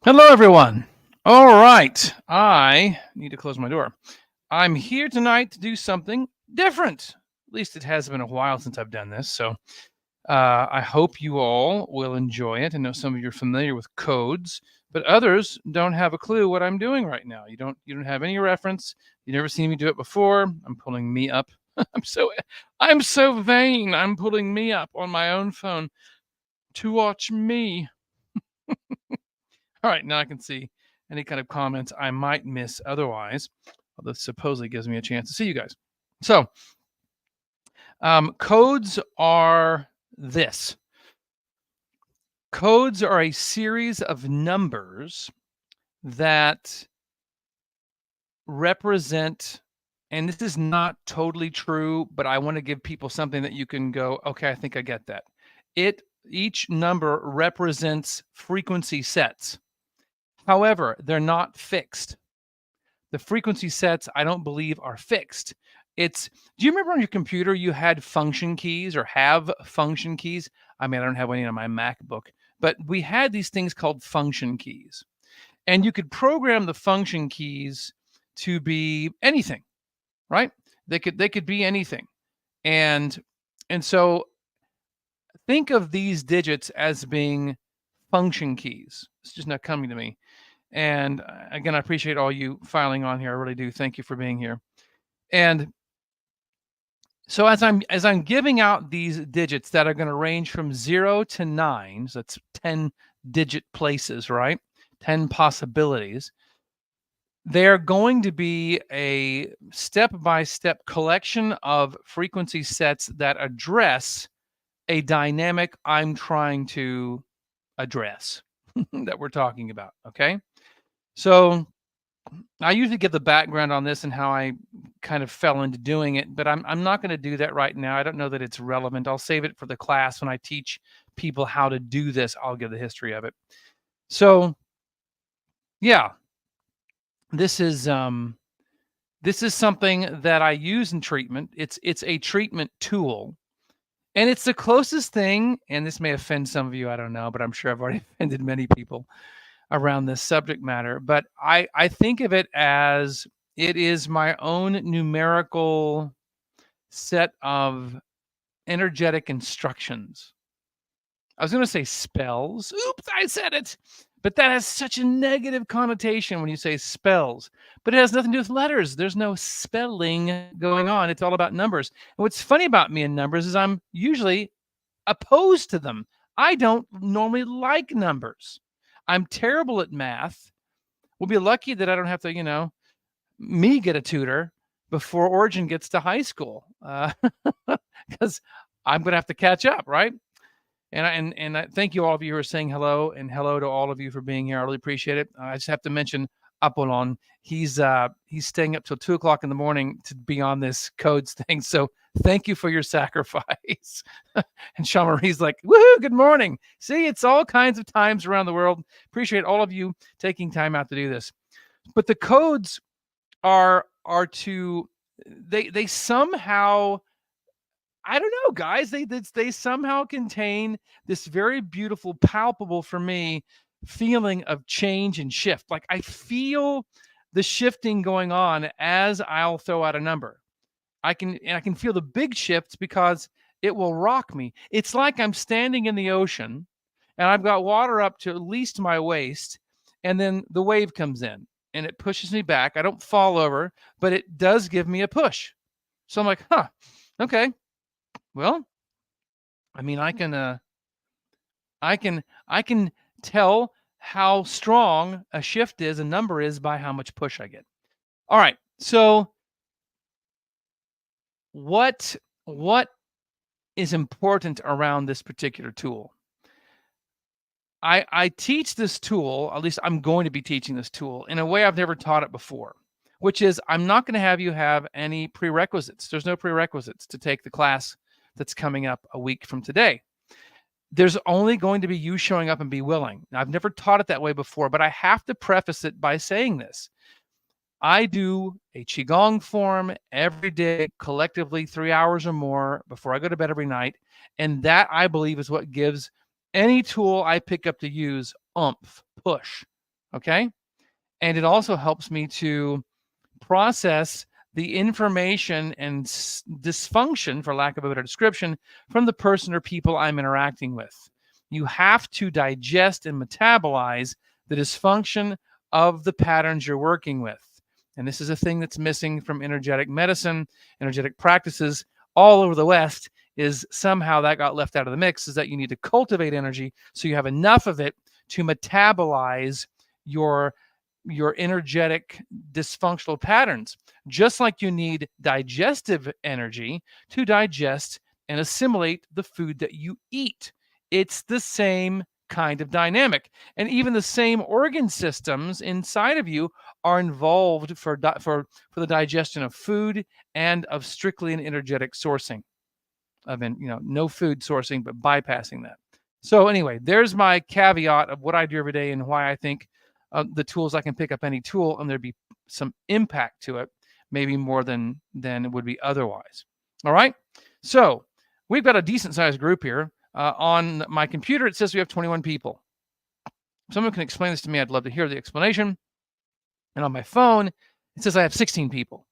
Hello, everyone. All right. I need to close my door. I'm here tonight to do something different. At least it has been a while since I've done this. So I hope you all will enjoy it. I know some of you are familiar with codes, but others don't have a clue what I'm doing right now. You don't have any reference. You never seen me do it before. I'm pulling me up. I'm so vain. I'm pulling me up on my own phone to watch me. All right, now I can see any kind of comments I might miss otherwise. Although this supposedly gives me a chance to see you guys. So, codes are this. Codes are a series of numbers that represent, and this is not totally true, but I want to give people something that you can go, okay, I think I get that. Each number represents frequency sets. However, they're not fixed. The frequency sets, I don't believe, are fixed. Do you remember on your computer you had function keys or have function keys? I mean, I don't have any on my MacBook, but we had these things called function keys. And you could program the function keys to be anything, right? They could be anything. And and so think of these digits as being function keys. It's just not coming to me. And again, I appreciate all you filing on here. I really do. Thank you for being here. And so as I'm giving out these digits that are going to range from 0 to 9, so that's 10 digit places, right? 10 possibilities. They're going to be a step-by-step collection of frequency sets that address a dynamic I'm trying to address that we're talking about, okay? So I usually give the background on this and how I kind of fell into doing it, but I'm not going to do that right now. I don't know that it's relevant. I'll save it for the class when I teach people how to do this. I'll give the history of it. So, yeah, this is something that I use in treatment. It's a treatment tool. And it's the closest thing, and this may offend some of you, I don't know, but I'm sure I've already offended many people around this subject matter. But I think of it as it is my own numerical set of energetic instructions. I was going to say spells. Oops, I said it. But that has such a negative connotation when you say spells. But it has nothing to do with letters. There's no spelling going on. It's all about numbers. And what's funny about me and numbers is I'm usually opposed to them. I don't normally like numbers. I'm terrible at math. We'll be lucky that I don't have to, me get a tutor before Origin gets to high school, because I'm going to have to catch up, right? And I thank you all of you who are saying hello, and hello to all of you for being here. I really appreciate it. I just have to mention Apollon. He's staying up till 2 o'clock in the morning to be on this codes thing. So thank you for your sacrifice. And Sean Marie's like, woohoo, good morning. See, it's all kinds of times around the world. Appreciate all of you taking time out to do this. But the codes are to they somehow, I don't know, guys. They somehow contain this very beautiful, palpable for me feeling of change and shift. Like I feel the shifting going on as I'll throw out a number. I can feel the big shifts because it will rock me. It's like I'm standing in the ocean and I've got water up to at least my waist, and then the wave comes in and it pushes me back. I don't fall over, but it does give me a push. So I'm like, huh, okay. Well, I mean, I can tell how strong a shift is, a number is, by how much push I get. All right. So what is important around this particular tool? I teach this tool, at least I'm going to be teaching this tool in a way I've never taught it before, which is I'm not going to have you have any prerequisites. There's no prerequisites to take the class that's coming up a week from today. There's only going to be you showing up and be willing. Now, I've never taught it that way before, but I have to preface it by saying this. I do a Qigong form every day, collectively 3 hours or more before I go to bed every night. And that, I believe, is what gives any tool I pick up to use oomph, push. Okay. And it also helps me to process the information and dysfunction, for lack of a better description, from the person or people I'm interacting with. You have to digest and metabolize the dysfunction of the patterns you're working with. And this is a thing that's missing from energetic medicine, energetic practices all over the West, is somehow that got left out of the mix, is that you need to cultivate energy so you have enough of it to metabolize your energetic dysfunctional patterns, just like you need digestive energy to digest and assimilate the food that you eat. It's the same kind of dynamic. And even the same organ systems inside of you are involved for the digestion of food and of strictly an energetic sourcing of, no food sourcing, but bypassing that. So anyway, there's my caveat of what I do every day and why I think the tools, I can pick up any tool and there'd be some impact to it, maybe more than it would be otherwise. All right. So we've got a decent sized group here. On my computer, it says we have 21 people. If someone can explain this to me, I'd love to hear the explanation. And on my phone, it says I have 16 people.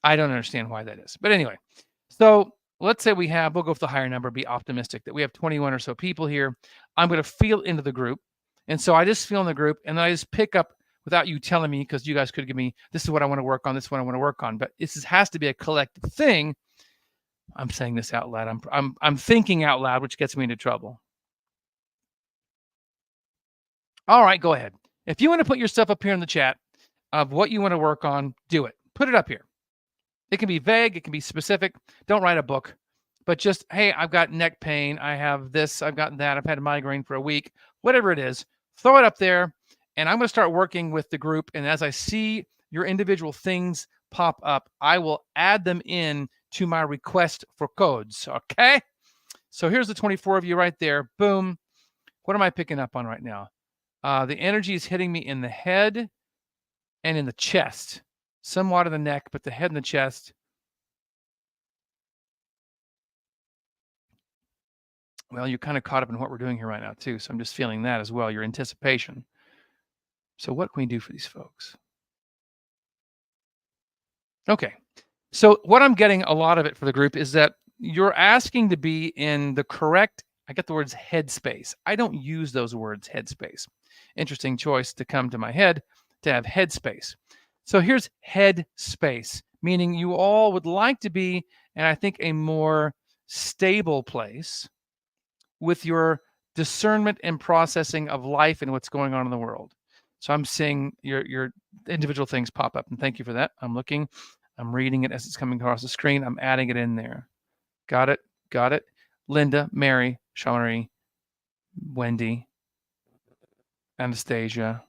I don't understand why that is. But anyway, so let's say we'll go with the higher number, be optimistic that we have 21 or so people here. I'm going to feel into the group. And so I just feel in the group and then I just pick up without you telling me, because you guys could give me, this is what I want to work on, this is what I want to work on. But has to be a collective thing. I'm saying this out loud. I'm thinking out loud, which gets me into trouble. All right, go ahead. If you want to put your stuff up here in the chat of what you want to work on, do it. Put it up here. It can be vague, it can be specific. Don't write a book, but just, hey, I've got neck pain, I have this, I've got that, I've had a migraine for a week, whatever it is, throw it up there. And I'm going to start working with the group. And as I see your individual things pop up, I will add them in to my request for codes. Okay. So here's the 24 of you right there. Boom. What am I picking up on right now? The energy is hitting me in the head and in the chest. Somewhat of the neck, but the head and the chest. Well, you're kind of caught up in what we're doing here right now, too. So I'm just feeling that as well, your anticipation. So what can we do for these folks? Okay. So what I'm getting a lot of it for the group is that you're asking to be in the correct, I get the words headspace. I don't use those words, headspace. Interesting choice to come to my head, to have headspace. So here's headspace, meaning you all would like to be in, I think, a more stable place with your discernment and processing of life and what's going on in the world. So I'm seeing your individual things pop up, and thank you for that. I'm looking, I'm reading it as it's coming across the screen. I'm adding it in there. Got it. Got it. Linda, Mary, Jean-Marie, Wendy, Anastasia.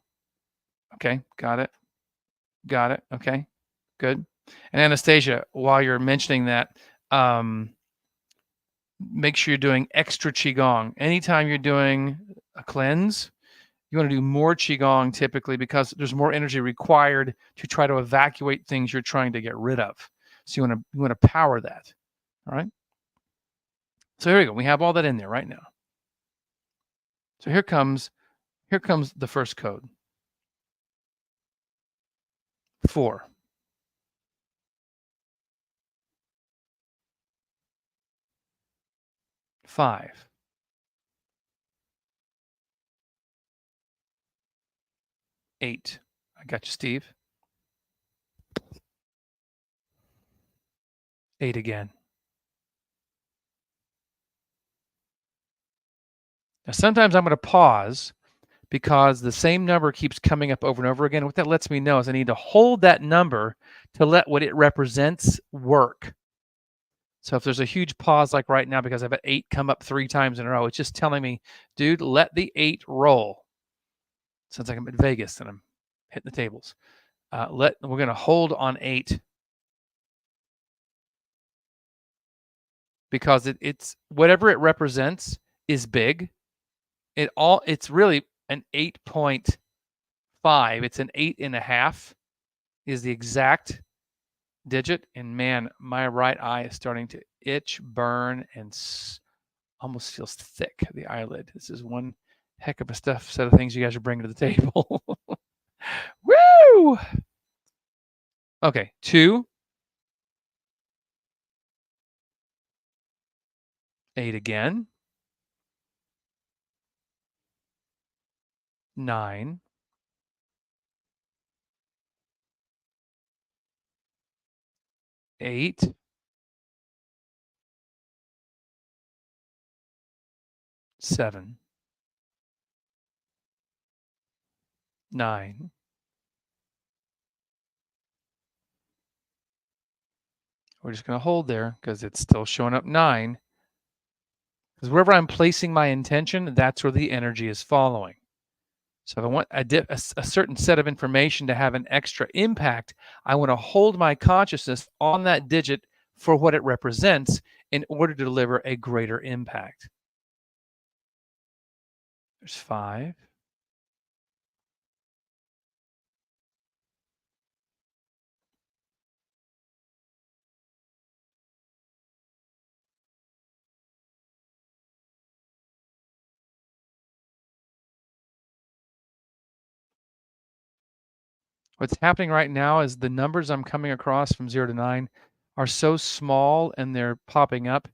Okay. Got it. Got it. Okay. Good. And Anastasia, while you're mentioning that, make sure you're doing extra Qigong. Anytime you're doing a cleanse, you want to do more Qigong typically because there's more energy required to try to evacuate things you're trying to get rid of. So you want to power that. All right. So here we go. We have all that in there right now. So here comes the first code. 4. 5. 8. I got you, Steve. 8 again. Now, sometimes I'm going to pause because the same number keeps coming up over and over again. What that lets me know is I need to hold that number to let what it represents work. So if there's a huge pause like right now because I've had 8 come up 3 times in a row, it's just telling me, dude, let the 8 roll. Sounds like I'm at Vegas and I'm hitting the tables. We're going to hold on 8 because it's whatever it represents is big. It's really an 8.5. It's an 8.5 is the exact digit. And man, my right eye is starting to itch, burn, and almost feels thick, the eyelid. This is one Heck of a set of things you guys are bringing to the table. Woo! Okay, 2, 8 again, 9, 8, 7, 9. We're just going to hold there because it's still showing up 9. Because wherever I'm placing my intention, that's where the energy is following. So if I want a certain set of information to have an extra impact, I want to hold my consciousness on that digit for what it represents in order to deliver a greater impact. There's 5. What's happening right now is the numbers I'm coming across from 0 to 9 are so small and they're popping up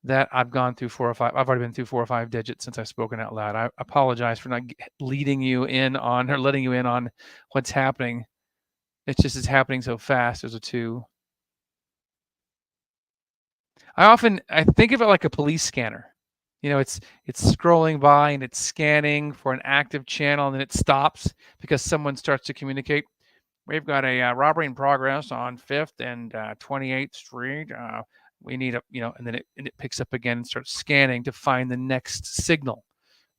that I've gone through 4 or 5. I've already been through 4 or 5 digits since I've spoken out loud. I apologize for not leading you in on or letting you in on what's happening. It's happening so fast. There's a 2. I think of it like a police scanner. It's scrolling by and it's scanning for an active channel, and then it stops because someone starts to communicate. We've got a robbery in progress on 5th and 28th Street. We need and then it picks up again and starts scanning to find the next signal.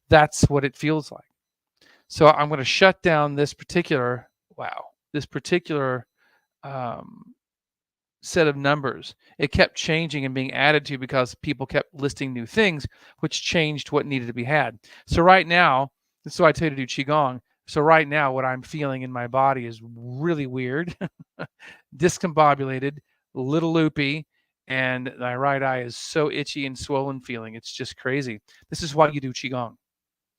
That's what it feels like. So I'm going to shut down this particular, um, set of numbers. It kept changing and being added to because people kept listing new things, which changed what needed to be had. So right now, that's why I tell you to do Qigong. So right now, what I'm feeling in my body is really weird, discombobulated, a little loopy, and my right eye is so itchy and swollen feeling. It's just crazy. This is why you do Qigong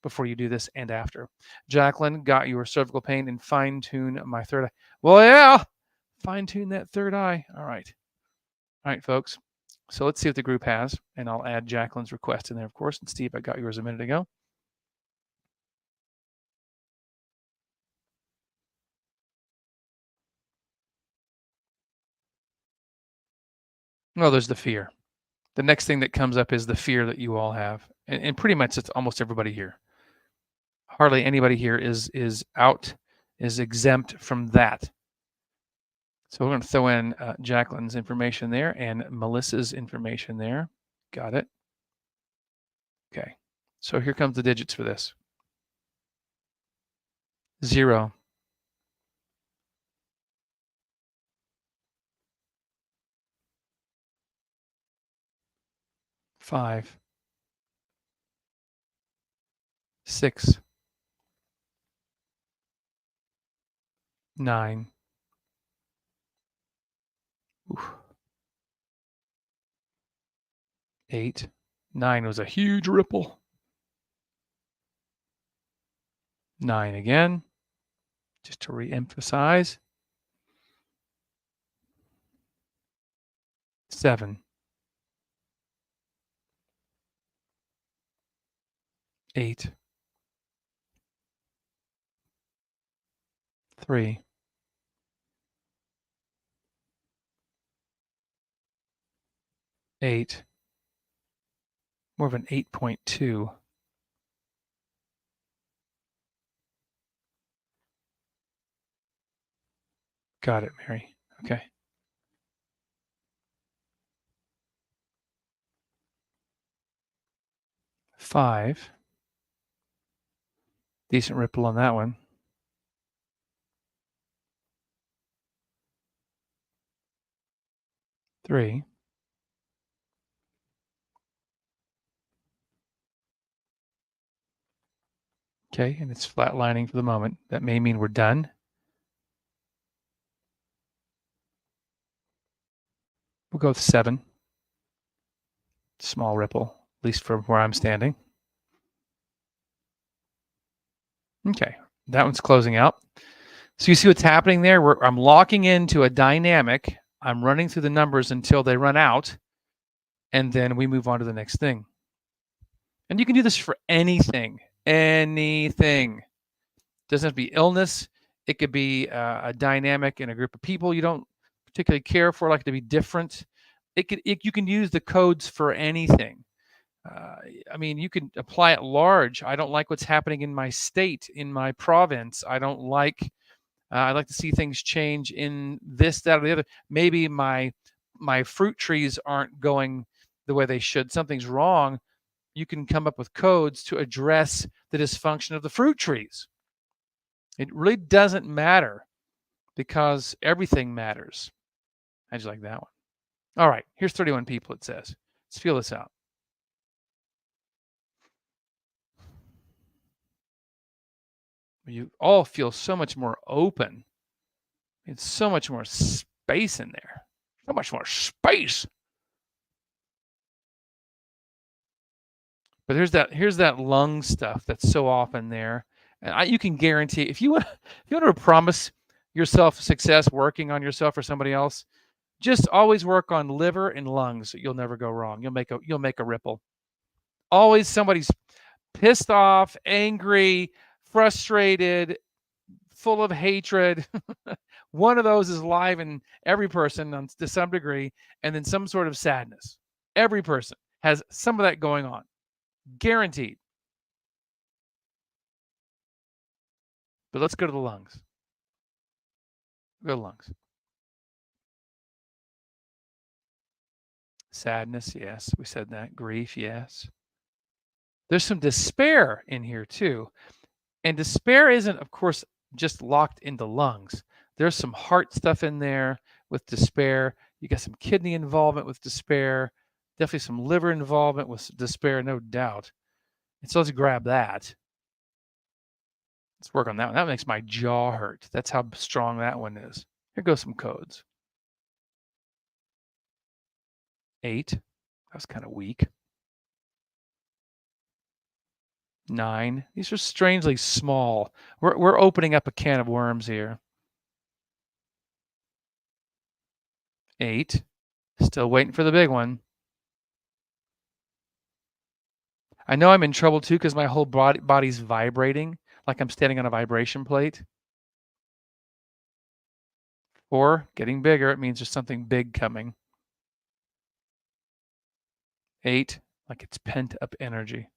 before you do this and after. Jacqueline, got your cervical pain and fine tune my third eye. Well, yeah, fine tune that third eye. All right. All right, folks. So let's see what the group has, and I'll add Jacqueline's request in there, of course. And Steve, I got yours a minute ago. Well, there's the fear. The next thing that comes up is the fear that you all have, and pretty much it's almost everybody here. Hardly anybody here is exempt from that. So we're going to throw in Jacqueline's information there and Melissa's information there. Got it. Okay. So here comes the digits for this. 0, 5, 6, 9. Oof. 8. 9 was a huge ripple. 9 again, just to re-emphasize. 7, 8, 3, 8, more of an 8.2. Got it, Mary. Okay. 5, decent ripple on that one. 3, okay, and it's flatlining for the moment. That may mean we're done. We'll go with 7. Small ripple, at least from where I'm standing. Okay, that one's closing out. So you see what's happening there? I'm locking into a dynamic. I'm running through the numbers until they run out, and then we move on to the next thing. And you can do this for anything. Anything. Doesn't have to be illness. It could be a dynamic in a group of people you don't particularly care for, like to be different. You can use the codes for anything. I mean, you can apply it large. I don't like what's happening in my state, in my province. I don't like. I'd like to see things change in this, that, or the other. Maybe my fruit trees aren't going the way they should. Something's wrong. You can come up with codes to address the dysfunction of the fruit trees. It really doesn't matter because everything matters. How'd you like that one? All right, here's 31 people, it says. Let's feel this out. You all feel so much more open. It's so much more space in there. So much more space. But here's that lung stuff that's so often there. And you can guarantee if you want to promise yourself success working on yourself or somebody else, just always work on liver and lungs. You'll never go wrong. You'll make a ripple. Always somebody's pissed off, angry, frustrated, full of hatred. One of those is live in every person to some degree, and then some sort of sadness. Every person has some of that going on. Guaranteed. But let's go to the lungs. Go to the lungs. Sadness, yes. We said that. Grief, yes. There's some despair in here too. And despair isn't, of course, just locked into lungs. There's some heart stuff in there with despair. You got some kidney involvement with despair. Definitely some liver involvement with despair, no doubt. And so let's grab that. Let's work on that one. That makes my jaw hurt. That's how strong that one is. Here goes some codes. 8. That was kind of weak. 9. These are strangely small. We're opening up a can of worms here. 8. Still waiting for the big one. I know I'm in trouble too because my whole body's vibrating like I'm standing on a vibration plate. 4, getting bigger. It means there's something big coming. 8, like it's pent up energy.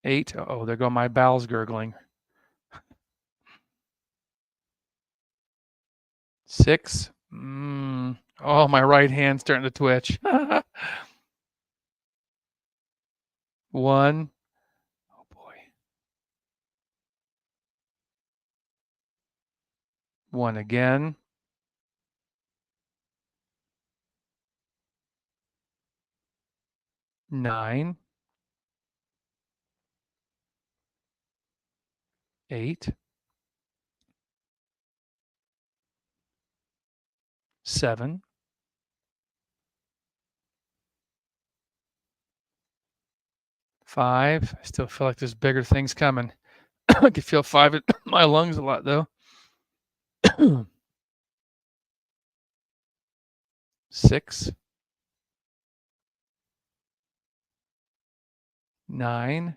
8, oh, there go my bowels gurgling. 6, oh, my right hand's starting to twitch. 1, oh boy. 1 again. 9, 8, 7, 5. I still feel like there's bigger things coming. I can feel 5 in my lungs a lot though. 6, 9.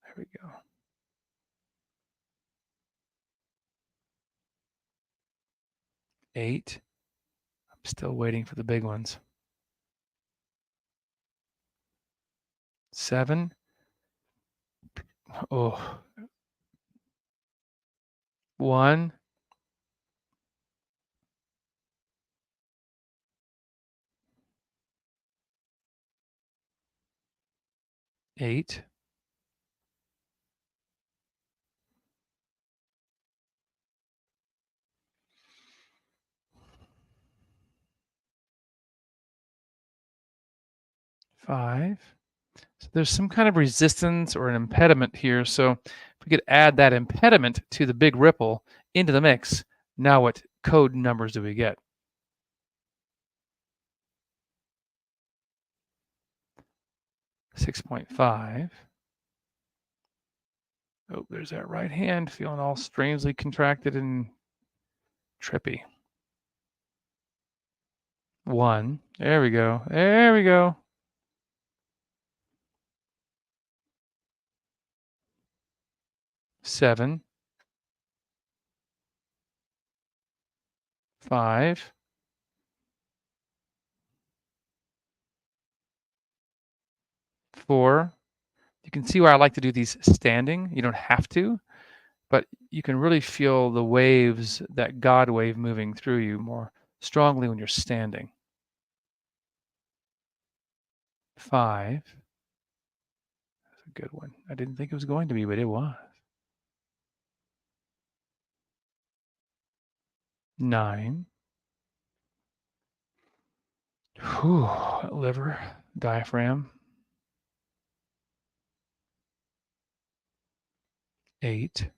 There we go. 8. I'm still waiting for the big ones. 7. Oh. 1. 8. 5. So there's some kind of resistance or an impediment here. So if we could add that impediment to the big ripple into the mix, now what code numbers do we get? 6.5. Oh, there's that right hand feeling all strangely contracted and trippy. 1. There we go. There we go. 7. 5. 4. You can see why I like to do these standing. You don't have to, but you can really feel the waves, that God wave moving through you more strongly when you're standing. 5. That's a good one. I didn't think it was going to be, but it was. 9. Whew, liver, diaphragm. 8.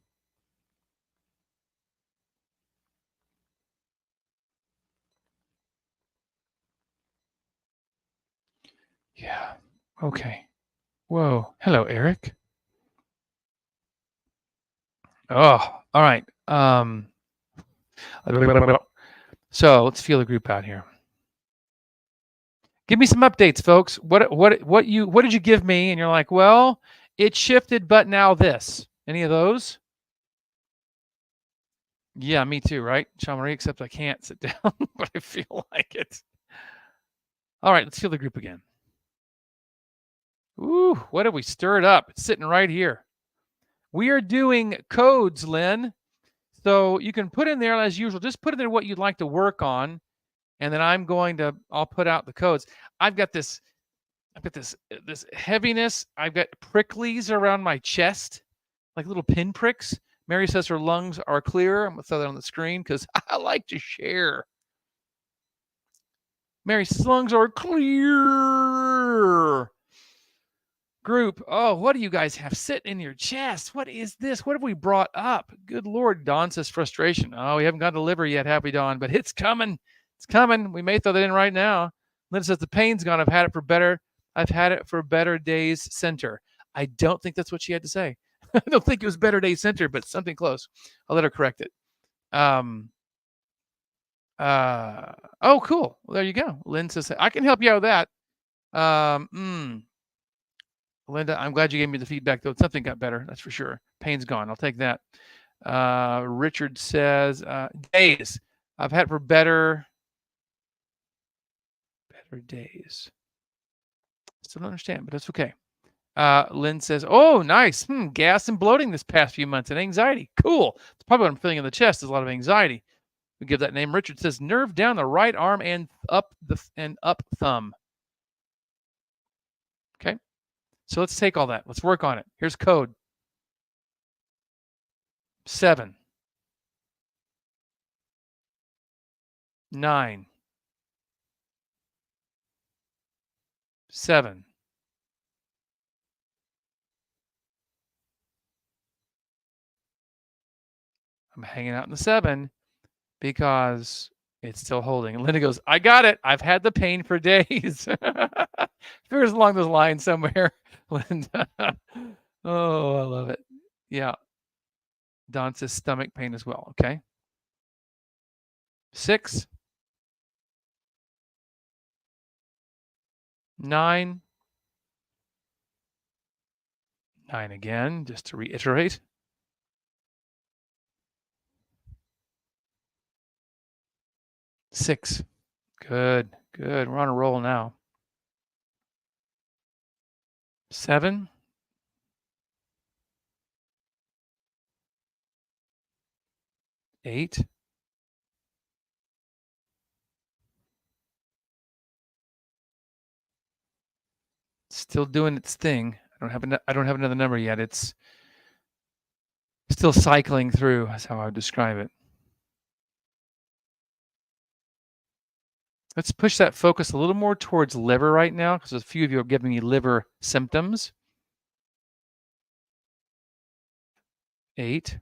Yeah. Okay. Whoa. Hello, Eric. Oh, all right. So let's feel the group out here. Give me some updates, folks. What did you give me? And you're like, well, it shifted, but now this. Any of those? Yeah, me too, right? Jean Marie, except I can't sit down, but I feel like it. All right, let's feel the group again. Ooh, what have we stirred up? It's sitting right here. We are doing codes, Lynn. So you can put in there as usual. Just put in there what you'd like to work on, and then I'll put out the codes. I've got this heaviness. I've got pricklies around my chest, like little pinpricks. Mary says her lungs are clear. I'm gonna throw that on the screen because I like to share. Mary's lungs are clear. Group, oh, what do you guys have sitting in your chest? What is this? What have we brought up? Good Lord, Dawn says frustration. Oh, we haven't got to liver yet, have we, Dawn? But it's coming. It's coming. We may throw that in right now. Linda says the pain's gone. I've had it for better days center. I don't think that's what she had to say. I don't think it was better days center, but something close. I'll let her correct it. Oh, cool. Well, there you go. Lynn says, I can help you out with that. Linda, I'm glad you gave me the feedback, though. Something got better, that's for sure. Pain's gone. I'll take that. Richard says, days. I've had for better days. Still don't understand, but that's okay. Lynn says, oh, nice. Gas and bloating this past few months and anxiety. Cool. It's probably what I'm feeling in the chest is a lot of anxiety. We give that name. Richard says, nerve down the right arm and up thumb. Okay. So let's take all that. Let's work on it. Here's code. 7. 9. 7. I'm hanging out in the 7 because it's still holding. And Linda goes, I got it. I've had the pain for days. Figures along those lines somewhere, Linda. Oh, I love it. Yeah. Don says stomach pain as well. Okay. 6. 9. 9 again, just to reiterate. 6. Good. Good. We're on a roll now. 7. 8. 'Still doing its thing. I don't have another number yet. It's still cycling through. That's how I would describe it. Let's push that focus a little more towards liver right now because a few of you are giving me liver symptoms. 8.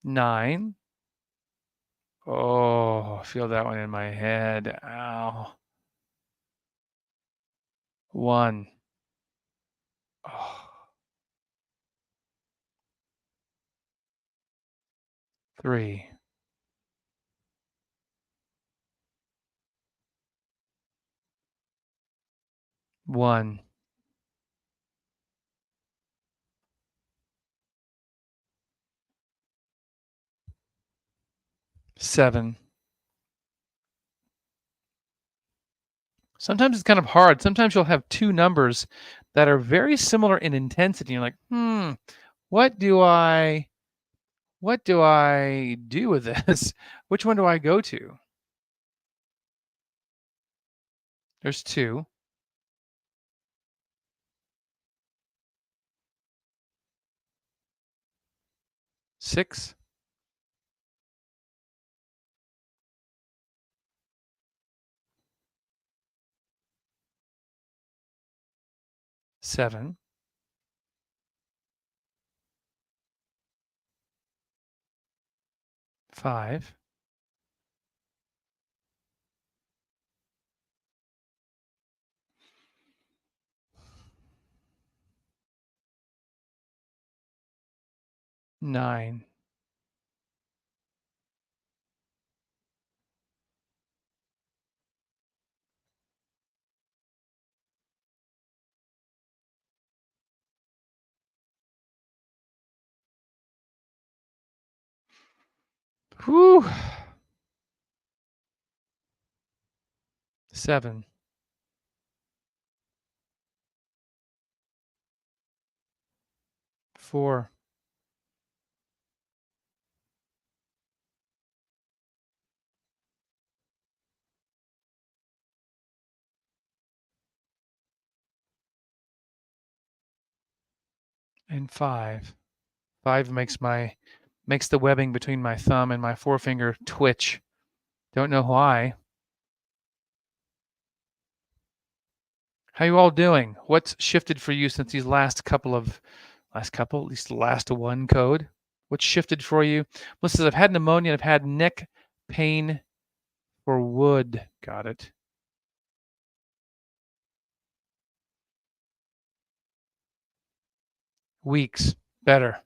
9. Oh, I feel that one in my head. Ow. 1. Oh, 3. 1. 7. Sometimes it's kind of hard. Sometimes you'll have 2 numbers that are very similar in intensity. You're like, what do I what do I do with this? Which one do I go to? There's 2. 6. 7. 5. 9. Whew. 7. 4. and 5. 5 makes the webbing between my thumb and my forefinger twitch. Don't know why. How you all doing? What's shifted for you since these at least the last one code? What's shifted for you? Melissa says, I've had pneumonia and I've had neck pain for wood. Got it. Weeks. Better.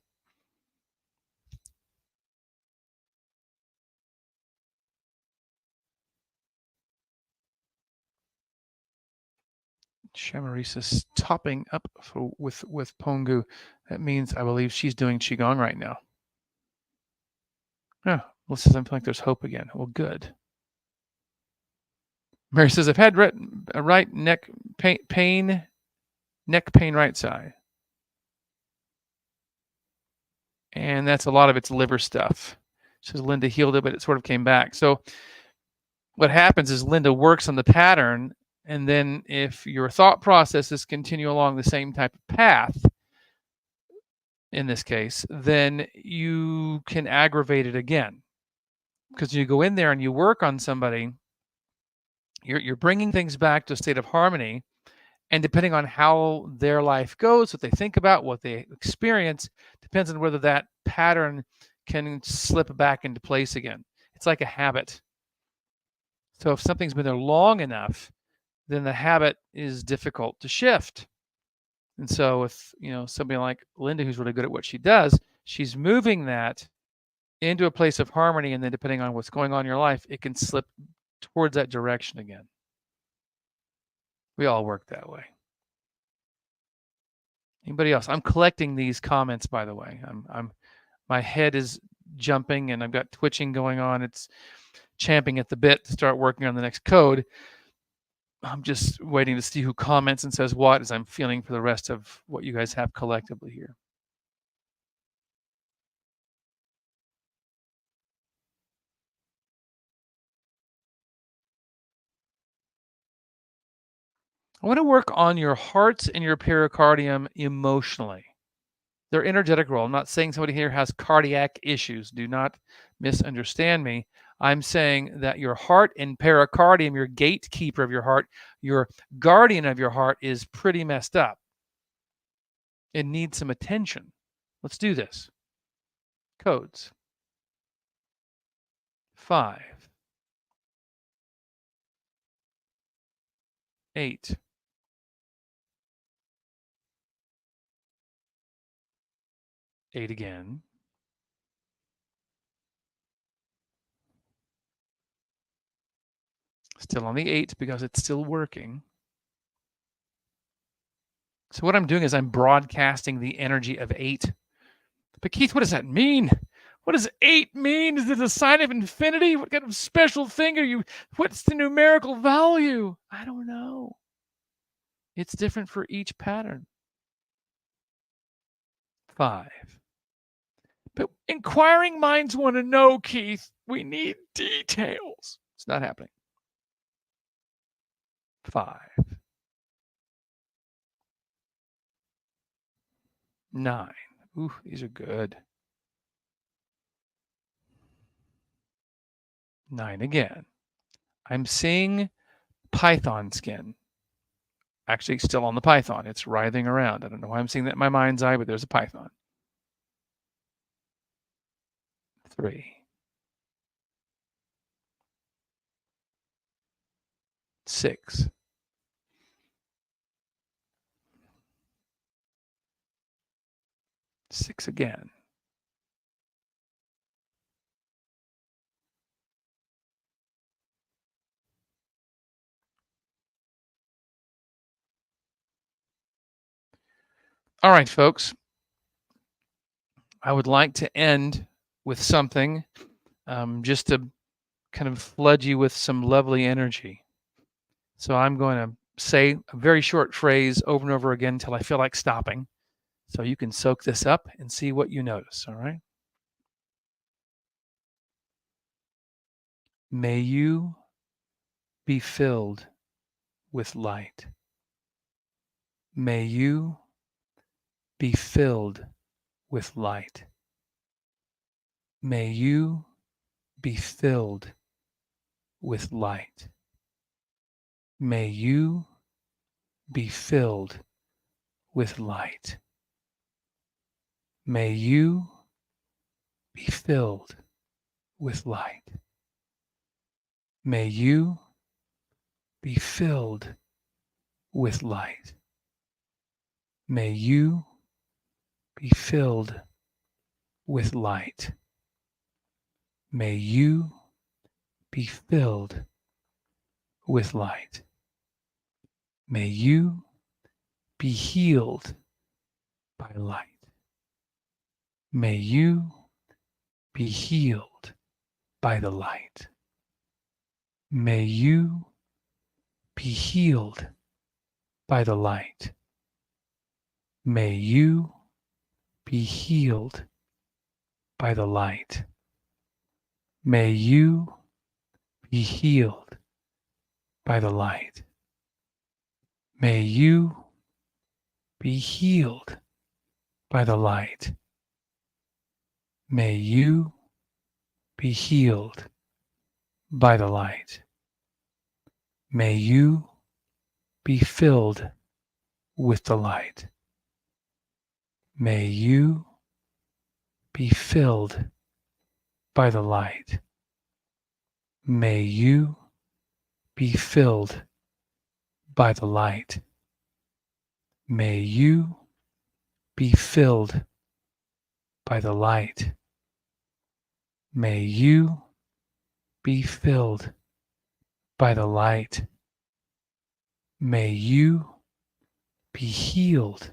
Shamarisa topping up with Pongu. That means I believe she's doing Qigong right now. Yeah, Melissa says, I'm feeling like there's hope again. Well, good. Mary says, I've had right neck pain, neck pain right side. And that's a lot of it's liver stuff. She says Linda healed it, but it sort of came back. So what happens is Linda works on the pattern, and then if your thought processes continue along the same type of path, in this case, then you can aggravate it again. Because you go in there and you work on somebody, you're bringing things back to a state of harmony, and depending on how their life goes, what they think about, what they experience, depends on whether that pattern can slip back into place again. It's like a habit. So if something's been there long enough, then the habit is difficult to shift. And so with, somebody like Linda who's really good at what she does, she's moving that into a place of harmony, and then depending on what's going on in your life, it can slip towards that direction again. We all work that way. Anybody else? I'm collecting these comments, by the way. My head is jumping and I've got twitching going on. It's champing at the bit to start working on the next code. I'm just waiting to see who comments and says what as I'm feeling for the rest of what you guys have collectively here. I want to work on your hearts and your pericardium emotionally. Their energetic role. I'm not saying somebody here has cardiac issues. Do not misunderstand me. I'm saying that your heart and pericardium, your gatekeeper of your heart, your guardian of your heart, is pretty messed up. It needs some attention. Let's do this. Codes. 5. 8. 8 again. Still on the 8 because it's still working. So what I'm doing is I'm broadcasting the energy of 8. But Keith, what does that mean? What does 8 mean? Is it a sign of infinity? What kind of special thing are you? What's the numerical value? I don't know. It's different for each pattern. 5. But inquiring minds want to know, Keith. We need details. It's not happening. 5. 9. Ooh, these are good. 9 again. I'm seeing python skin. Actually, still on the python. It's writhing around. I don't know why I'm seeing that in my mind's eye, but there's a python. 3. 6. 6 again. 'All right, folks. I would like to end with something just to kind of flood you with some lovely energy. So I'm going to say a very short phrase over and over again until I feel like stopping. So you can soak this up and see what you notice. All right. May you be filled with light. May you be filled with light. May you be filled with light. May you be filled with light. May you be filled with light. May you be filled with light. May you be filled with light. May you be filled with light. May you be healed by light. May you be healed by the light. May you be healed by the light. May you be healed by the light. May you be healed by the light. May you be healed by the light. May you be healed by the light. May you be filled with the light. May you be filled by the light. May you be filled by the light. May you be filled by the light. May you be filled by the light. May you be healed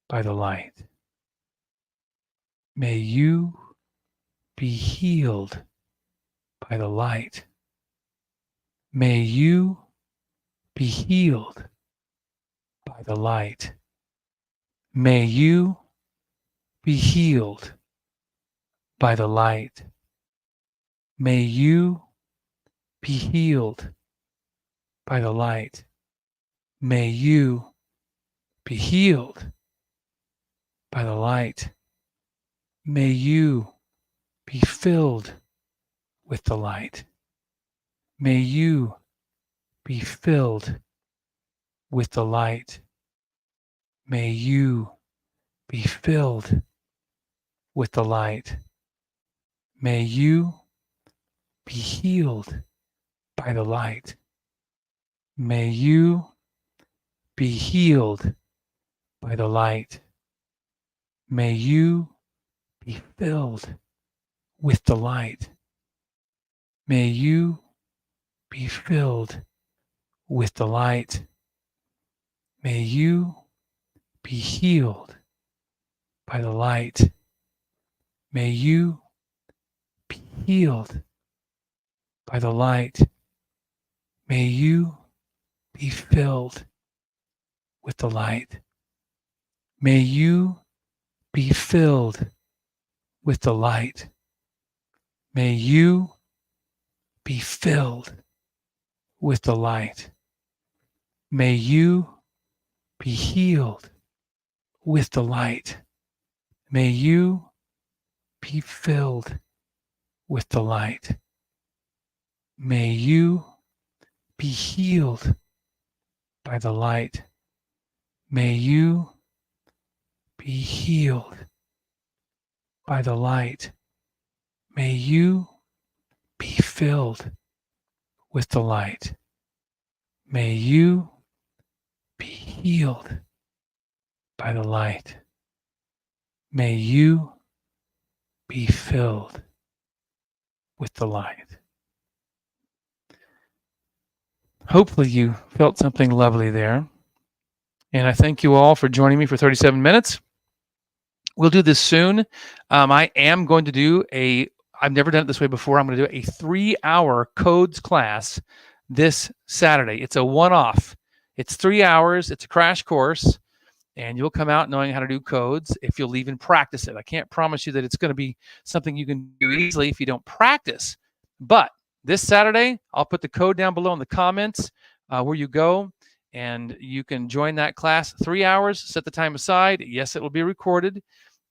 by the light. May you be healed by the light. May you be healed by the light. May you be healed by the light. May you be healed by the light. May you be healed by the light. May you be filled with the light. May you be filled with the light. May you be filled with the light. May you be healed by the light. May you be healed by the light. May you be filled with the light. May you be filled with the light. May you be healed by the light. May you be healed by the light. May you be filled with the light. May you be filled with the light. May you be filled with the light. May you be healed with the light. May you be filled with the light. May you be healed by the light. May you be healed by the light. May you be filled with the light. May you be healed by the light. May you be filled with the light. Hopefully you felt something lovely there. And I thank you all for joining me for 37 minutes. We'll do this soon. I am going to do I've never done it this way before. I'm going to do a 3-hour codes class this Saturday. It's a one-off. It's 3 hours. It's a crash course. And you'll come out knowing how to do codes if you'll even practice it. I can't promise you that it's going to be something you can do easily if you don't practice. But this Saturday, I'll put the code down below in the comments where you go, and you can join that class. 3 hours, set the time aside. Yes, it will be recorded,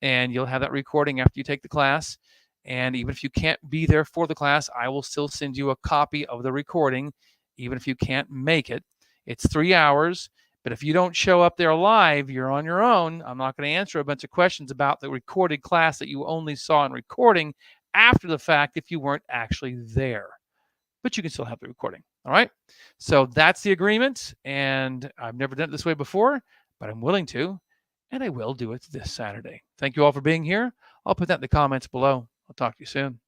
and you'll have that recording after you take the class. And even if you can't be there for the class, I will still send you a copy of the recording, even if you can't make it. It's 3 hours. But if you don't show up there live, you're on your own. I'm not going to answer a bunch of questions about the recorded class that you only saw in recording after the fact if you weren't actually there. But you can still have the recording. All right? So that's the agreement. And I've never done it this way before, but I'm willing to. And I will do it this Saturday. Thank you all for being here. I'll put that in the comments below. I'll talk to you soon.